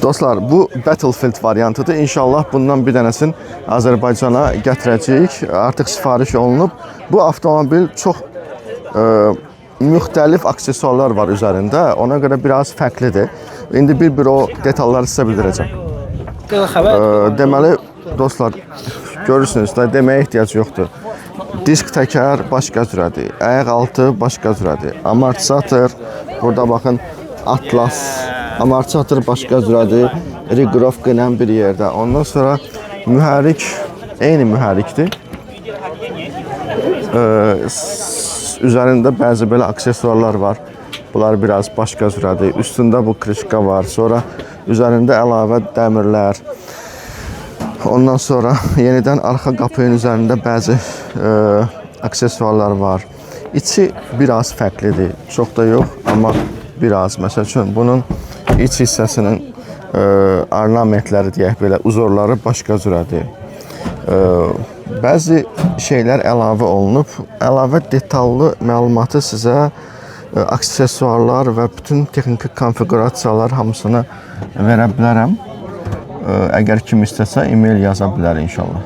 Dostlar, bu Battlefield variantıdır. İnşallah bundan bir dənəsini Azərbaycana gətirəcəyik. Artıq sifariş olunub. Bu avtomobil çox müxtəlif aksesuarlar var üzərində. Ona görə biraz fərqlidir. İndi bir o detalları sizə bildirəcəm. Deməli, dostlar, görürsünüz də, deməyə ehtiyac yoxdur. Disk təkər başqa cürədir. Ayaq altı başqa cürədir. Amortisator, burada baxın, Atlas. Amortisator başqa cürədir. Reqrovka ilə bir yerdə. Ondan sonra mühərrik eyni mühərrikdir. Üzərində bəzi belə aksesuarlar var. Bunlar biraz başqa cürədir. Üstündə bu krişka var. Sonra üzərində əlavə dəmirlər. Ondan sonra yenidən arxa qapının üzərində bəzi aksesuarlar var. İçi biraz fərqlidir. Çox da yox, amma biraz. Məsəl üçün, bunun iç hissəsinin ornamentləri deyək belə, uzorları başqa cürədir. Bəzi şeylər əlavə olunub. Əlavə detallı məlumatı sizə aksesuarlar və bütün texniki konfigurasiyalar hamısını verə bilərəm. Əgər kim istəsə, e-mail yaza bilər inşallah.